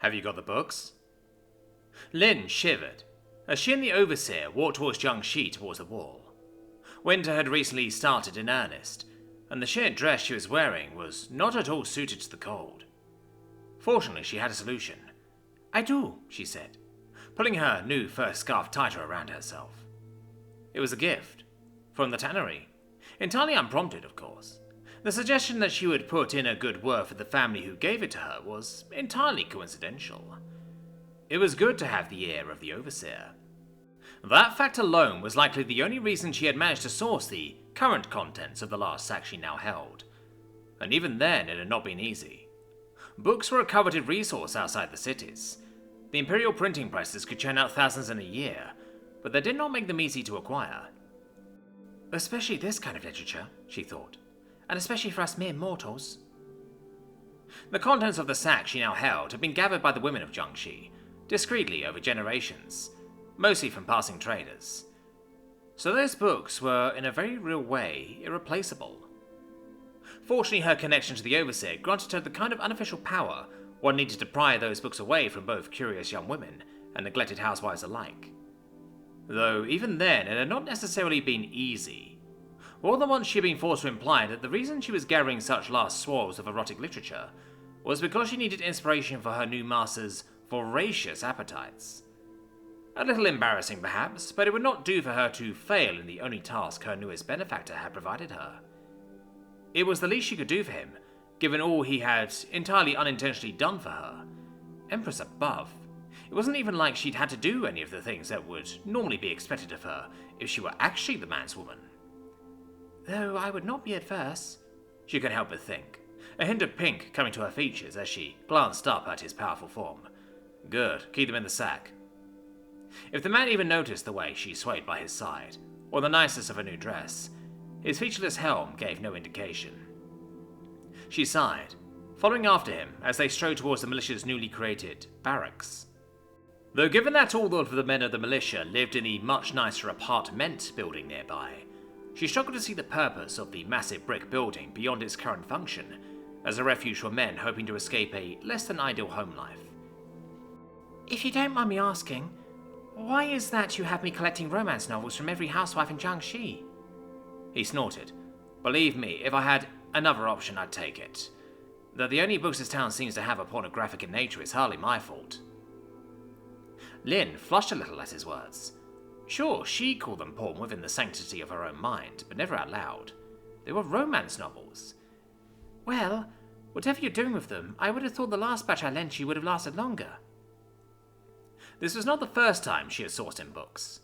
Have you got the books? Lin shivered as she and the overseer walked towards Jiangxi towards the wall. Winter had recently started in earnest, and the sheer dress she was wearing was not at all suited to the cold. Fortunately, she had a solution. I do, she said, pulling her new fur scarf tighter around herself. It was a gift, from the tannery, entirely unprompted, of course. The suggestion that she would put in a good word for the family who gave it to her was entirely coincidental. It was good to have the ear of the overseer. That fact alone was likely the only reason she had managed to source the current contents of the last sack she now held. And even then, it had not been easy. Books were a coveted resource outside the cities. The imperial printing presses could churn out thousands in a year, but that did not make them easy to acquire. Especially this kind of literature, she thought, and especially for us mere mortals. The contents of the sack she now held had been gathered by the women of Jiangxi, discreetly over generations, mostly from passing traders. So those books were, in a very real way, irreplaceable. Fortunately, her connection to the overseer granted her the kind of unofficial power one needed to pry those books away from both curious young women and neglected housewives alike. Though even then, it had not necessarily been easy. More than once she had been forced to imply that the reason she was gathering such large swathes of erotic literature was because she needed inspiration for her new master's voracious appetites. A little embarrassing perhaps, but it would not do for her to fail in the only task her newest benefactor had provided her. It was the least she could do for him, given all he had entirely unintentionally done for her. Empress above, it wasn't even like she'd had to do any of the things that would normally be expected of her if she were actually the man's woman. Though I would not be adverse, she couldn't help but think, a hint of pink coming to her features as she glanced up at his powerful form. Good, keep them in the sack. If the man even noticed the way she swayed by his side, or the niceness of her new dress, his featureless helm gave no indication. She sighed, following after him as they strode towards the militia's newly created barracks. Though given that all of the men of the militia lived in the much nicer apartment building nearby, she struggled to see the purpose of the massive brick building beyond its current function, as a refuge for men hoping to escape a less than ideal home life. If you don't mind me asking, why is that you have me collecting romance novels from every housewife in Jiangxi? He snorted. Believe me, if I had another option, I'd take it. Though the only books this town seems to have are pornographic in nature is hardly my fault. Lin flushed a little at his words. Sure, she called them porn within the sanctity of her own mind, but never out loud. They were romance novels. Well, whatever you're doing with them, I would have thought the last batch I lent you would have lasted longer. This was not the first time she had sourced him books.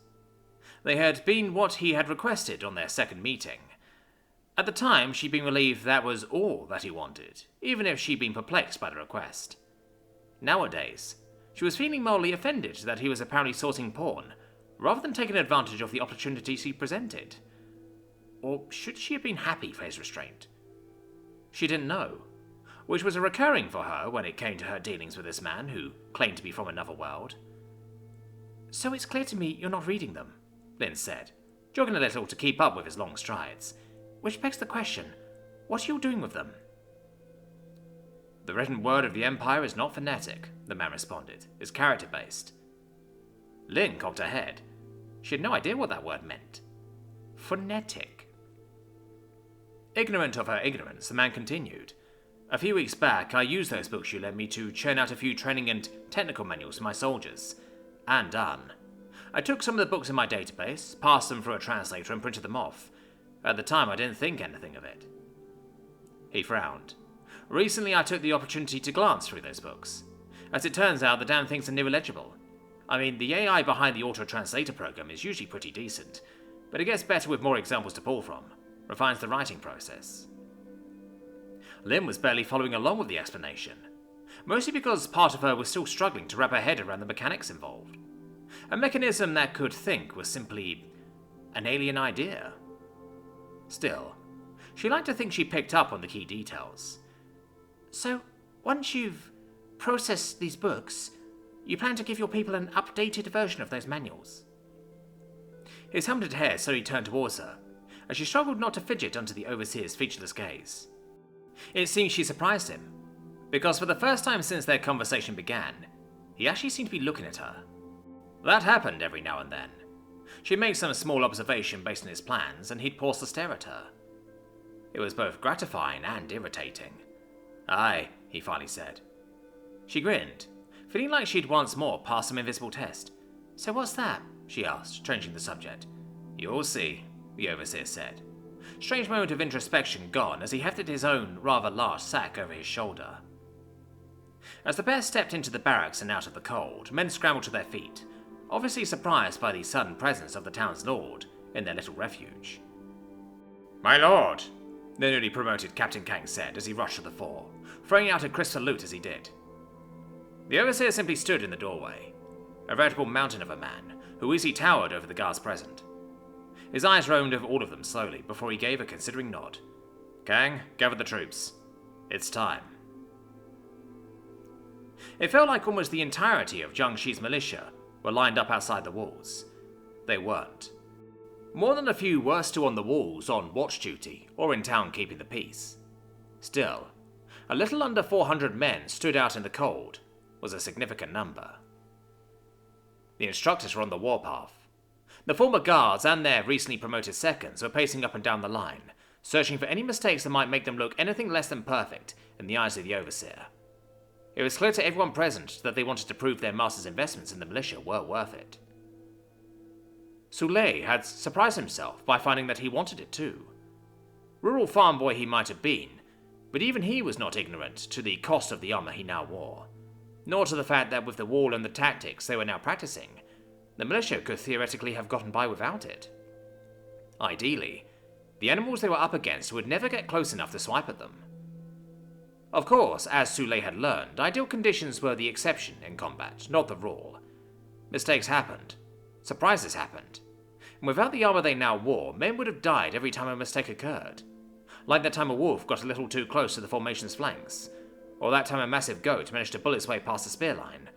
They had been what he had requested on their second meeting. At the time, she'd been relieved that was all that he wanted, even if she'd been perplexed by the request. Nowadays, she was feeling mildly offended that he was apparently sourcing porn, rather than taking advantage of the opportunities he presented. Or should she have been happy for his restraint? She didn't know, which was a recurring for her when it came to her dealings with this man who claimed to be from another world. So it's clear to me you're not reading them, Lin said, jogging a little to keep up with his long strides. Which begs the question, what are you doing with them? The written word of the Empire is not phonetic, the man responded. It's character-based. Lin cocked her head. She had no idea what that word meant. Phonetic. Ignorant of her ignorance, the man continued. A few weeks back, I used those books you lent me to churn out a few training and technical manuals for my soldiers. And done. I took some of the books in my database, passed them through a translator and printed them off. At the time, I didn't think anything of it. He frowned. Recently, I took the opportunity to glance through those books. As it turns out, the damn things are near illegible. I mean, the AI behind the auto-translator program is usually pretty decent, but it gets better with more examples to pull from, refines the writing process. Lin was barely following along with the explanation, mostly because part of her was still struggling to wrap her head around the mechanics involved. A mechanism that could think was simply an alien idea. Still, she liked to think she picked up on the key details. So, once you've processed these books, you plan to give your people an updated version of those manuals? His helmeted hair slowly turned towards her, as she struggled not to fidget under the overseer's featureless gaze. It seemed she surprised him. because for the first time since their conversation began, he actually seemed to be looking at her. That happened every now and then. She'd make some small observation based on his plans, and he'd pause to stare at her. It was both gratifying and irritating. "Aye," he finally said. She grinned, feeling like she'd once more passed some invisible test. "So what's that?" she asked, changing the subject. "You'll see," the overseer said. Strange moment of introspection gone as he hefted his own rather large sack over his shoulder. As the pair stepped into the barracks and out of the cold, men scrambled to their feet, obviously surprised by the sudden presence of the town's lord in their little refuge. "My lord," the newly promoted Captain Kang said as he rushed to the fore, throwing out a crisp salute as he did. The overseer simply stood in the doorway, a veritable mountain of a man who easily towered over the guards present. His eyes roamed over all of them slowly before he gave a considering nod. "Kang, gather the troops. It's time." It felt like almost the entirety of Jiangxi's militia were lined up outside the walls. They weren't. More than a few were still on the walls on watch duty or in town keeping the peace. Still, a little under 400 men stood out in the cold was a significant number. The instructors were on the warpath. The former guards and their recently promoted seconds were pacing up and down the line, searching for any mistakes that might make them look anything less than perfect in the eyes of the overseer. It was clear to everyone present that they wanted to prove their master's investments in the militia were worth it. Soulé had surprised himself by finding that he wanted it too. Rural farm boy he might have been, but even he was not ignorant to the cost of the armor he now wore, nor to the fact that with the wall and the tactics they were now practicing, the militia could theoretically have gotten by without it. Ideally, the animals they were up against would never get close enough to swipe at them. Of course, as Soulé had learned, ideal conditions were the exception in combat, not the rule. Mistakes happened. Surprises happened. And without the armor they now wore, men would have died every time a mistake occurred. Like that time a wolf got a little too close to the formation's flanks, or that time a massive goat managed to bull its way past the spear line,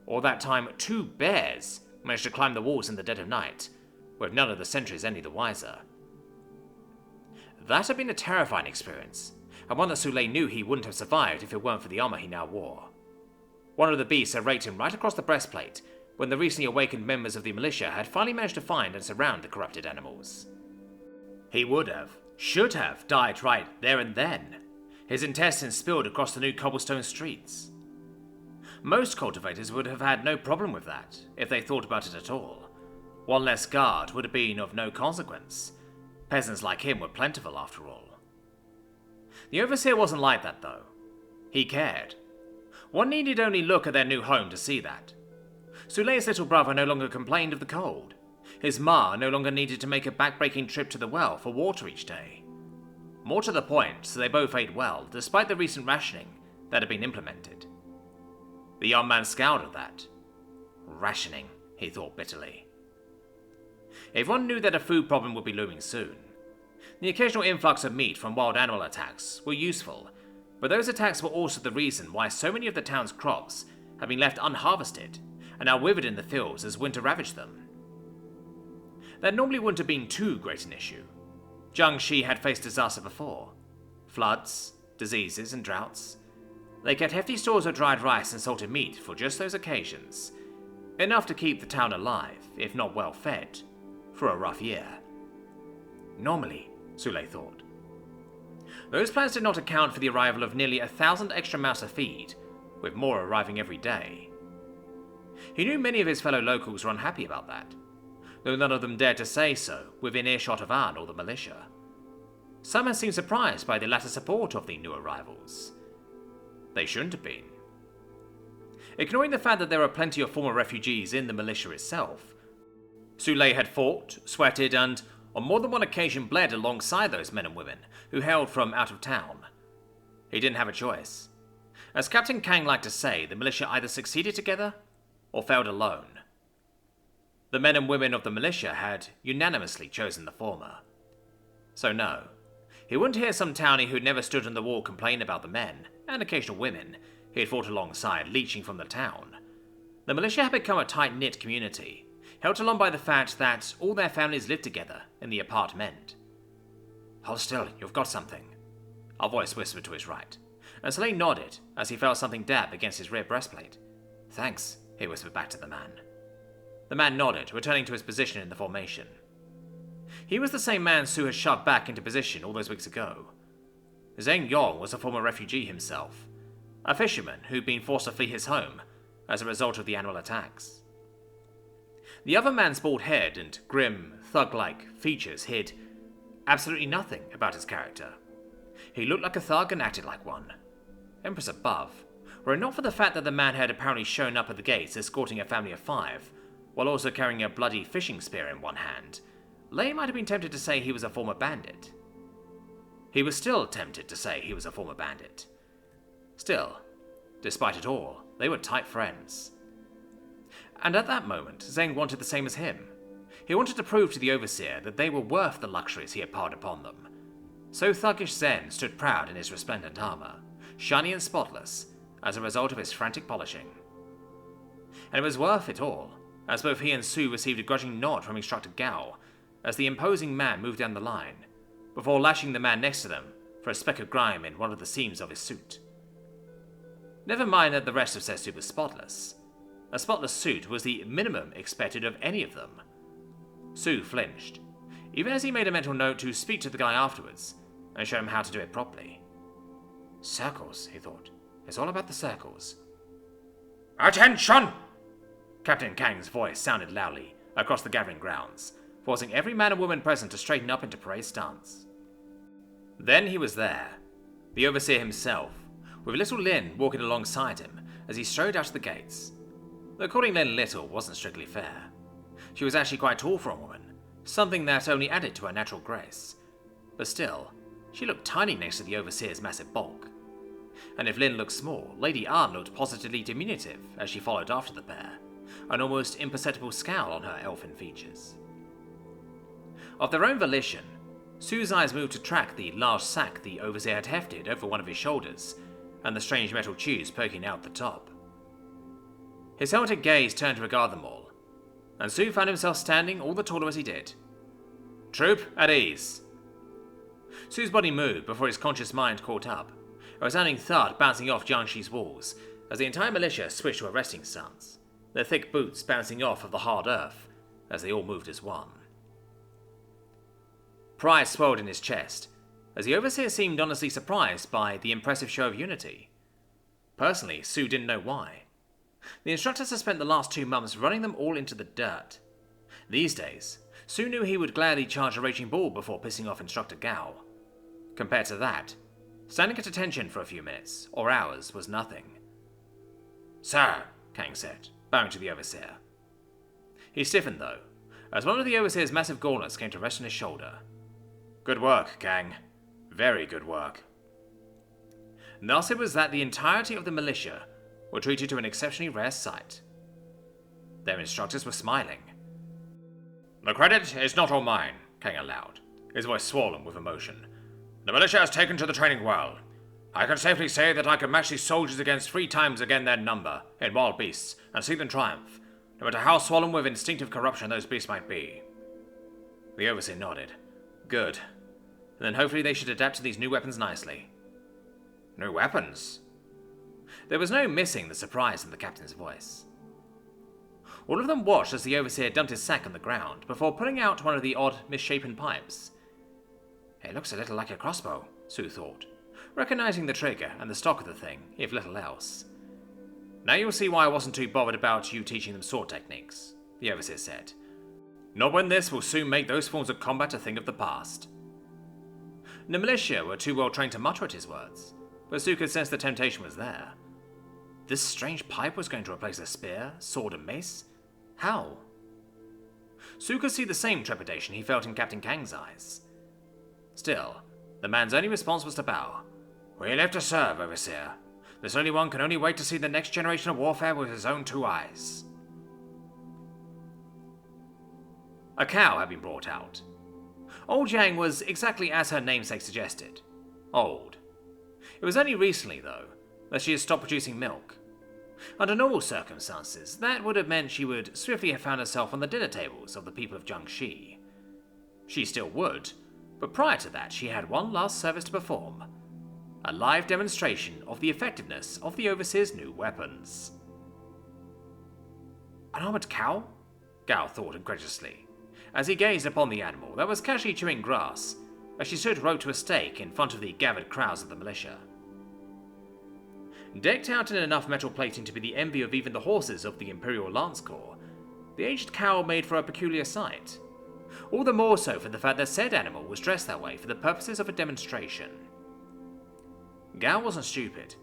or that time 2 bears managed to climb the walls in the dead of night, with none of the sentries any the wiser. That had been a terrifying experience, and one that Soulé knew he wouldn't have survived if it weren't for the armor he now wore. One of the beasts had raked him right across the breastplate when the recently awakened members of the militia had finally managed to find and surround the corrupted animals. He would have, should have, died right there and then. His intestines spilled across the new cobblestone streets. Most cultivators would have had no problem with that, if they thought about it at all. One less guard would have been of no consequence. Peasants like him were plentiful after all. The overseer wasn't like that though. He cared. One needed only look at their new home to see that. Soulé's little brother no longer complained of the cold. His ma no longer needed to make a back-breaking trip to the well for water each day. More to the point, so they both ate well, despite the recent rationing that had been implemented. The young man scowled at that. Rationing, he thought bitterly. Everyone knew that a food problem would be looming soon. The occasional influx of meat from wild animal attacks were useful, but those attacks were also the reason why so many of the town's crops had been left unharvested and now withered in the fields as winter ravaged them. That normally wouldn't have been too great an issue. Jiangxi had faced disaster before. Floods, diseases, and droughts. They kept hefty stores of dried rice and salted meat for just those occasions. Enough to keep the town alive, if not well fed, for a rough year. Normally, Soulé thought. Those plans did not account for the arrival of nearly 1,000 extra mouths to feed, with more arriving every day. He knew many of his fellow locals were unhappy about that, though none of them dared to say so within earshot of Anne or the militia. Some had seemed surprised by the latter support of the new arrivals. They shouldn't have been. Ignoring the fact that there were plenty of former refugees in the militia itself, Soulé had fought, sweated, and on more than one occasion bled alongside those men and women who hailed from out of town. He didn't have a choice. As Captain Kang liked to say, the militia either succeeded together or failed alone. The men and women of the militia had unanimously chosen the former. So no, he wouldn't hear some townie who'd never stood on the wall complain about the men, and occasional women, he had fought alongside leeching from the town. The militia had become a tight-knit community, held along by the fact that all their families lived together in the apartment. "Hold still, you've got something," a voice whispered to his right, and Slay nodded as he felt something dab against his rear breastplate. "Thanks," he whispered back to the man. The man nodded, returning to his position in the formation. He was the same man Sue had shoved back into position all those weeks ago. Zheng Yong was a former refugee himself, a fisherman who'd been forced to flee his home as a result of the annual attacks. The other man's bald head and grim, thug-like features hid absolutely nothing about his character. He looked like a thug and acted like one. Empress above, were it not for the fact that the man had apparently shown up at the gates escorting a family of 5, while also carrying a bloody fishing spear in one hand, Lei might have been tempted to say he was a former bandit. He was still tempted to say he was a former bandit. Still, despite it all, they were tight friends. And at that moment, Zheng wanted the same as him. He wanted to prove to the Overseer that they were worth the luxuries he had piled upon them. So thuggish Zen stood proud in his resplendent armor, shiny and spotless, as a result of his frantic polishing. And it was worth it all, as both he and Sue received a grudging nod from Instructor Gao, as the imposing man moved down the line, before lashing the man next to them for a speck of grime in one of the seams of his suit. Never mind that the rest of their suit was spotless. A spotless suit was the minimum expected of any of them. Sue flinched, even as he made a mental note to speak to the guy afterwards and show him how to do it properly. Circles, he thought. It's all about the circles. Attention! Captain Kang's voice sounded loudly across the gathering grounds, forcing every man and woman present to straighten up into parade stance. Then he was there, the Overseer himself, with little Lin walking alongside him as he strode out of the gates. Though calling Lin little wasn't strictly fair. She was actually quite tall for a woman, something that only added to her natural grace. But still, she looked tiny next to the Overseer's massive bulk. And if Lin looked small, Lady Arn looked positively diminutive as she followed after the pair, an almost imperceptible scowl on her elfin features. Of their own volition, Sue's eyes moved to track the large sack the Overseer had hefted over one of his shoulders, and the strange metal tubes poking out the top. His helmeted gaze turned to regard them all, and Sue found himself standing all the taller as he did. Troop, at ease. Sue's body moved before his conscious mind caught up, a resounding thud bouncing off Jiangxi's walls as the entire militia switched to a resting stance, their thick boots bouncing off of the hard earth as they all moved as one. Pride swelled in his chest, as the Overseer seemed honestly surprised by the impressive show of unity. Personally, Sue didn't know why. The instructors had spent the last 2 months running them all into the dirt. These days, Sue knew he would gladly charge a raging bull before pissing off Instructor Gao. Compared to that, standing at attention for a few minutes, or hours, was nothing. Sir, Kang said, bowing to the Overseer. He stiffened though, as one of the Overseer's massive gauntlets came to rest on his shoulder. Good work, Kang. Very good work. Thus it was that the entirety of the militia were treated to an exceptionally rare sight. Their instructors were smiling. The credit is not all mine, Kang allowed, his voice swollen with emotion. The militia has taken to the training well. I can safely say that I can match these soldiers against 3 times again their number in wild beasts and see them triumph, no matter how swollen with instinctive corruption those beasts might be. The Overseer nodded. Good. And then hopefully they should adapt to these new weapons nicely. New weapons? There was no missing the surprise in the captain's voice. All of them watched as the Overseer dumped his sack on the ground before pulling out one of the odd, misshapen pipes. It looks a little like a crossbow, Sue thought, recognizing the trigger and the stock of the thing, if little else. Now you'll see why I wasn't too bothered about you teaching them sword techniques, the Overseer said. Not when this will soon make those forms of combat a thing of the past. The militia were too well trained to mutter at his words, but Sue could sense the temptation was there. This strange pipe was going to replace a spear, sword, and mace? How? Sue could see the same trepidation he felt in Captain Kang's eyes. Still, the man's only response was to bow. We live to serve, Overseer. This only one can only wait to see the next generation of warfare with his own 2 eyes. A cow had been brought out. Old Yang was exactly as her namesake suggested. Old. It was only recently, though, that she had stopped producing milk. Under normal circumstances, that would have meant she would swiftly have found herself on the dinner tables of the people of Jiangxi. She still would, but prior to that she had one last service to perform. a live demonstration of the effectiveness of the Overseer's new weapons. An armored cow? Gal thought incredulously, as he gazed upon the animal that was casually chewing grass as she stood roped to a stake in front of the gathered crowds of the militia. Decked out in enough metal plating to be the envy of even the horses of the Imperial Lance Corps, the aged cow made for a peculiar sight, all the more so for the fact that said animal was dressed that way for the purposes of a demonstration. Gal wasn't stupid.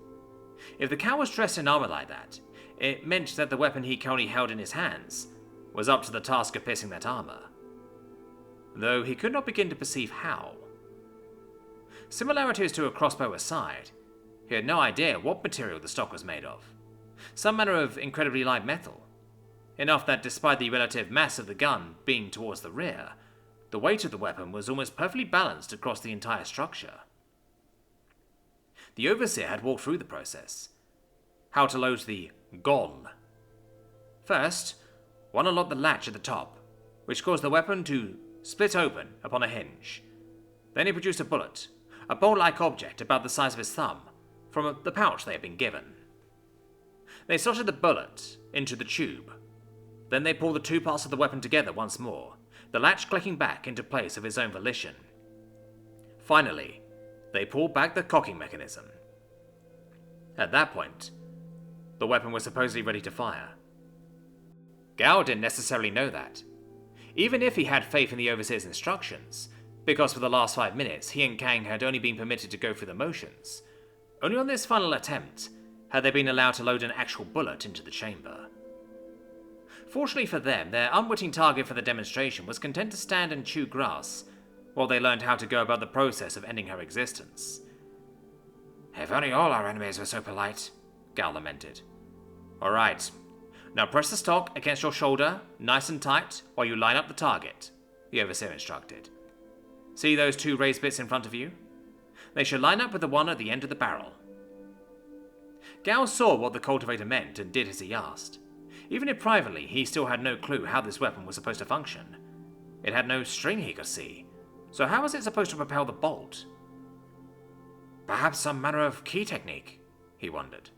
If the cow was dressed in armor like that, it meant that the weapon he currently held in his hands was up to the task of piercing that armor, though he could not begin to perceive how. Similarities to a crossbow aside, he had no idea what material the stock was made of. Some manner of incredibly light metal. Enough that despite the relative mass of the gun being towards the rear, the weight of the weapon was almost perfectly balanced across the entire structure. The Overseer had walked through the process. How to load the gun. First, one unlocked the latch at the top, which caused the weapon to split open upon a hinge. Then he produced a bullet, a bowl-like object about the size of his thumb, from the pouch they had been given. They slotted the bullet into the tube. Then they pulled the two parts of the weapon together once more, the latch clicking back into place of his own volition. Finally, they pulled back the cocking mechanism. At that point, the weapon was supposedly ready to fire. Gao didn't necessarily know that, even if he had faith in the Overseer's instructions, because for the last 5 minutes he and Kang had only been permitted to go through the motions. Only on this final attempt had they been allowed to load an actual bullet into the chamber. Fortunately for them, their unwitting target for the demonstration was content to stand and chew grass, while they learned how to go about the process of ending her existence. If only all our enemies were so polite, Gal lamented. Alright, now press the stock against your shoulder, nice and tight, while you line up the target, the Overseer instructed. See those two raised bits in front of you? They should line up with the one at the end of the barrel. Gal saw what the cultivator meant and did as he asked. Even if privately, he still had no clue how this weapon was supposed to function. It had no string he could see, so how was it supposed to propel the bolt? Perhaps some manner of key technique, he wondered.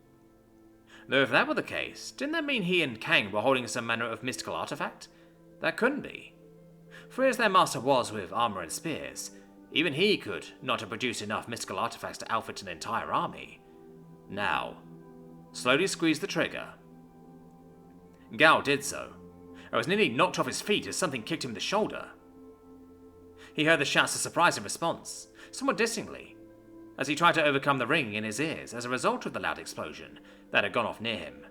Though if that were the case, didn't that mean he and Kang were holding some manner of mystical artifact? That couldn't be. For as their master was with armor and spears, even he could not have produced enough mystical artifacts to outfit an entire army. Now, slowly squeeze the trigger. Gao did so. I was nearly knocked off his feet as something kicked him in the shoulder. He heard the shouts of surprise in response, somewhat distinctly, as he tried to overcome the ringing in his ears as a result of the loud explosion that had gone off near him.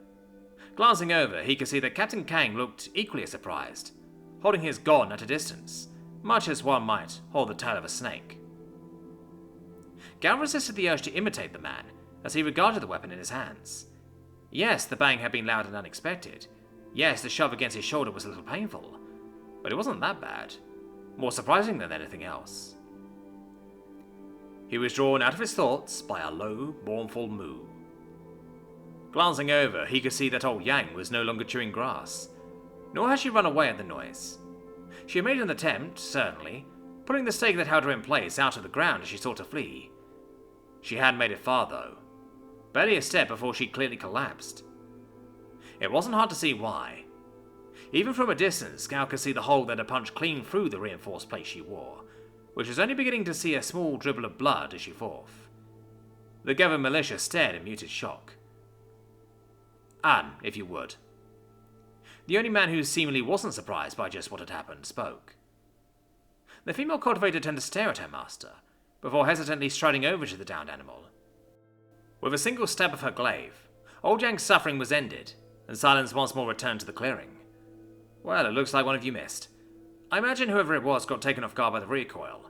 Glancing over, he could see that Captain Kang looked equally as surprised, holding his gun at a distance, much as one might hold the tail of a snake. Gao resisted the urge to imitate the man as he regarded the weapon in his hands. Yes, the bang had been loud and unexpected. Yes, the shove against his shoulder was a little painful, but it wasn't that bad. More surprising than anything else. He was drawn out of his thoughts by a low, mournful moo. Glancing over, he could see that old Yang was no longer chewing grass, nor had she run away at the noise. She had made an attempt, certainly, pulling the stake that held her in place out of the ground as she sought to flee. She hadn't made it far, though. Barely a step before she clearly collapsed. It wasn't hard to see why. Even from a distance, Gal could see the hole that had punched clean through the reinforced plate she wore, which was only beginning to see a small dribble of blood as she forth. The gathered militia stared in muted shock. An, if you would. The only man who seemingly wasn't surprised by just what had happened spoke. The female cultivator turned to stare at her master, before hesitantly striding over to the downed animal. With a single stab of her glaive, old Yang's suffering was ended, and silence once more returned to the clearing. Well, it looks like one of you missed. I imagine whoever it was got taken off guard by the recoil,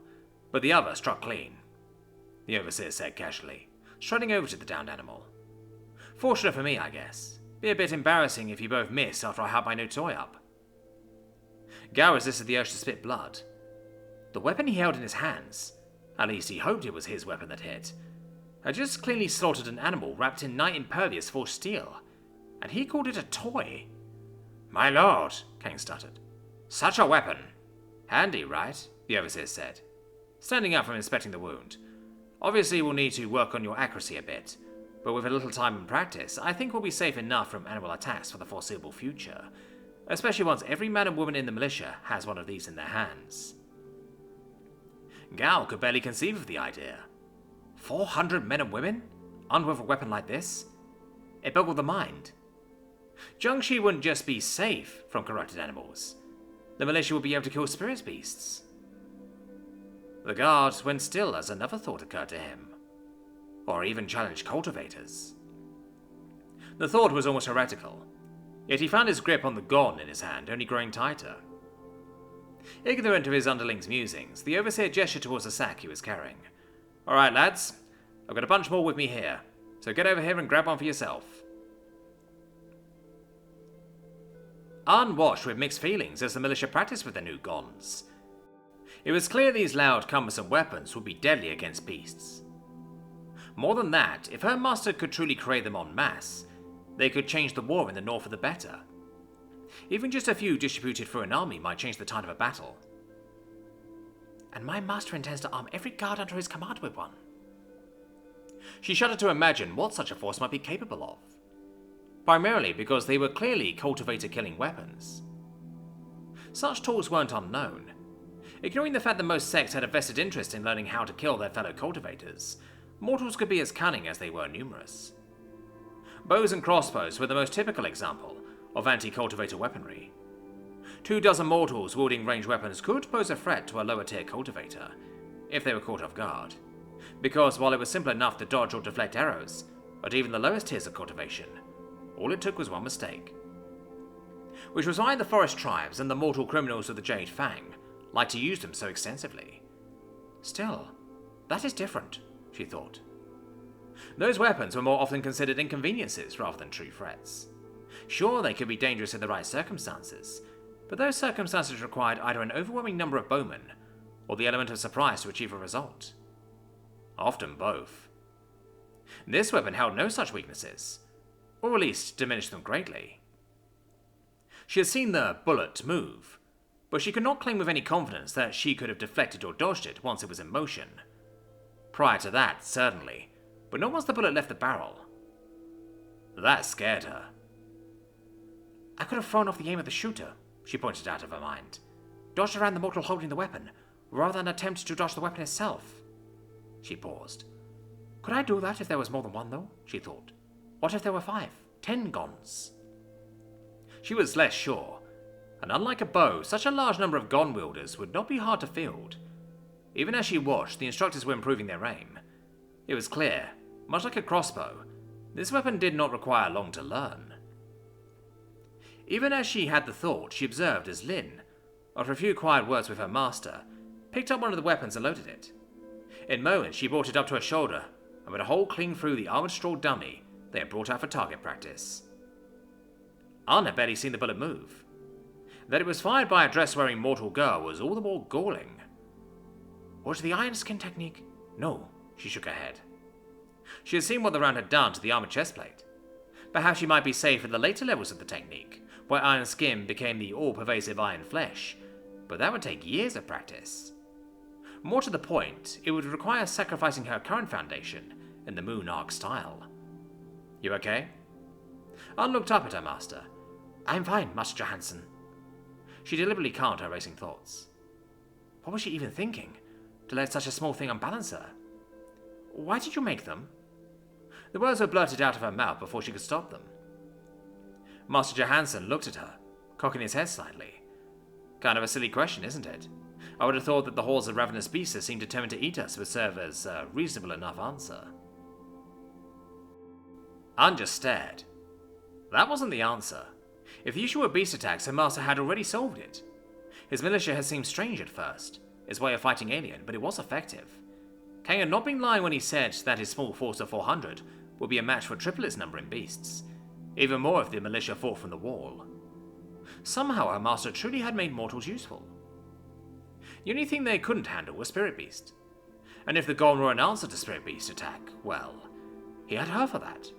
but the other struck clean, the Overseer said casually, striding over to the downed animal. Fortunate for me, I guess. Be a bit embarrassing if you both miss after I had my new toy up. Gao resisted the urge to spit blood. The weapon he held in his hands, at least he hoped it was his weapon that hit, had just cleanly slaughtered an animal wrapped in night impervious forged steel, and he called it a toy. My lord, Kang stuttered. Such a weapon. Handy, right? The Overseer said, standing up from inspecting the wound. Obviously, we'll need to work on your accuracy a bit, but with a little time and practice, I think we'll be safe enough from animal attacks for the foreseeable future, especially once every man and woman in the militia has one of these in their hands. Gal could barely conceive of the idea. 400 men and women? Armed with a weapon like this? It boggled the mind. Jiangshi wouldn't just be safe from corrupted animals. The militia would be able to kill spirit beasts. The guard went still as another thought occurred to him. Or even challenge cultivators. The thought was almost heretical, yet he found his grip on the gon in his hand only growing tighter. Ignorant of his underling's musings, the overseer gestured towards the sack he was carrying. "Alright, lads, I've got a bunch more with me here, so get over here and grab one for yourself." Arn watched with mixed feelings as the militia practiced with their new gons. It was clear these loud, cumbersome weapons would be deadly against beasts. More than that, if her master could truly create them en masse, they could change the war in the north for the better. Even just a few distributed through an army might change the tide of a battle. And my master intends to arm every guard under his command with one. She shuddered to imagine what such a force might be capable of. Primarily because they were clearly cultivator-killing weapons. Such tools weren't unknown. Ignoring the fact that most sects had a vested interest in learning how to kill their fellow cultivators, mortals could be as cunning as they were numerous. Bows and crossbows were the most typical example of anti-cultivator weaponry. 24 mortals wielding ranged weapons could pose a threat to a lower-tier cultivator, if they were caught off guard, because while it was simple enough to dodge or deflect arrows, at even the lowest tiers of cultivation, all it took was one mistake. Which was why the forest tribes and the mortal criminals of the Jade Fang liked to use them so extensively. Still, that is different, she thought. Those weapons were more often considered inconveniences rather than true threats. Sure, they could be dangerous in the right circumstances, but those circumstances required either an overwhelming number of bowmen, or the element of surprise to achieve a result. Often both. This weapon held no such weaknesses, or at least diminished them greatly. She had seen the bullet move, but she could not claim with any confidence that she could have deflected or dodged it once it was in motion. Prior to that, certainly, but not once the bullet left the barrel. That scared her. I could have thrown off the aim of the shooter, she pointed out of her mind. Dodged around the mortal holding the weapon, rather than attempt to dodge the weapon itself. She paused. Could I do that if there was more than one, though? She thought. What if there were 5, 10 gons? She was less sure, and unlike a bow, such a large number of gon wielders would not be hard to field. Even as she watched, the instructors were improving their aim. It was clear, much like a crossbow, this weapon did not require long to learn. Even as she had the thought, she observed as Lin, after a few quiet words with her master, picked up one of the weapons and loaded it. In moments, she brought it up to her shoulder, and with a hole clean through the armored straw dummy they had brought out for target practice. Ann had barely seen the bullet move. That it was fired by a dress-wearing mortal girl was all the more galling. Was it the iron skin technique? No, she shook her head. She had seen what the round had done to the armored chestplate. Perhaps she might be safe at the later levels of the technique, where iron skin became the all-pervasive iron flesh, but that would take years of practice. More to the point, it would require sacrificing her current foundation in the Moon Arc style. You okay? Ann looked up at her master. I'm fine, Master Johansson. She deliberately calmed her racing thoughts. What was she even thinking, to let such a small thing unbalance her? Why did you make them? The words were blurted out of her mouth before she could stop them. Master Johansson looked at her, cocking his head slightly. Kind of a silly question, isn't it? I would have thought that the halls of ravenous beasts that seemed determined to eat us would serve as a reasonable enough answer. Ann just stared. That wasn't the answer. If the issue were beast attacks, her master had already solved it. His militia had seemed strange at first, his way of fighting alien, but it was effective. Kang had not been lying when he said that his small force of 400 would be a match for triple its number in beasts, even more if the militia fought from the wall. Somehow her master truly had made mortals useful. The only thing they couldn't handle was Spirit Beast. And if the Golem were an answer to Spirit Beast attack, well, he had her for that.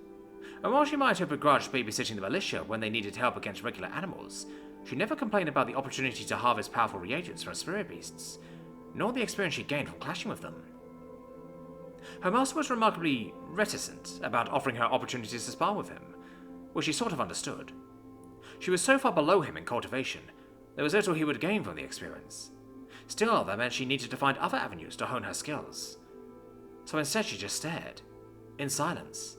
And while she might have begrudged babysitting the militia when they needed help against regular animals, she never complained about the opportunity to harvest powerful reagents from Spirit Beasts, nor the experience she gained from clashing with them. Her master was remarkably reticent about offering her opportunities to spar with him, which she sort of understood. She was so far below him in cultivation, there was little he would gain from the experience. Still, that meant she needed to find other avenues to hone her skills. So instead she just stared, in silence,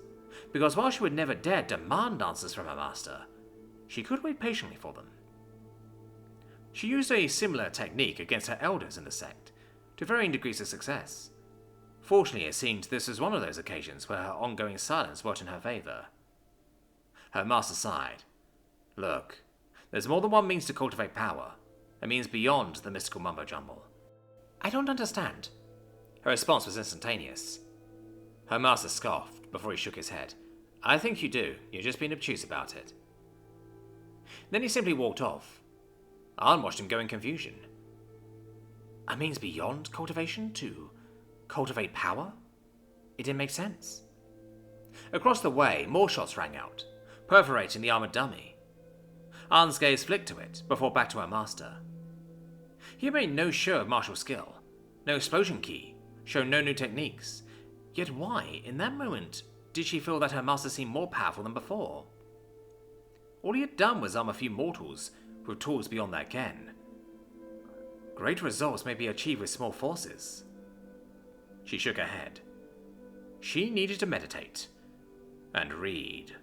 because while she would never dare demand answers from her master, she could wait patiently for them. She used a similar technique against her elders in the sect, to varying degrees of success. Fortunately, it seemed this was one of those occasions where her ongoing silence worked in her favor. Her master sighed. Look, there's more than one means to cultivate power, a means beyond the mystical mumbo-jumbo. I don't understand. Her response was instantaneous. Her master scoffed before he shook his head. I think you do, you're just being obtuse about it. Then he simply walked off. Arn watched him go in confusion. A means beyond cultivation to cultivate power? It didn't make sense. Across the way, more shots rang out, perforating the armored dummy. Arn's gaze flicked to it, before back to her master. He had made no show of martial skill, no explosion key, shown no new techniques. Yet why, in that moment, did she feel that her master seemed more powerful than before? All he had done was arm a few mortals with tools beyond their ken. Great results may be achieved with small forces. She shook her head. She needed to meditate and read.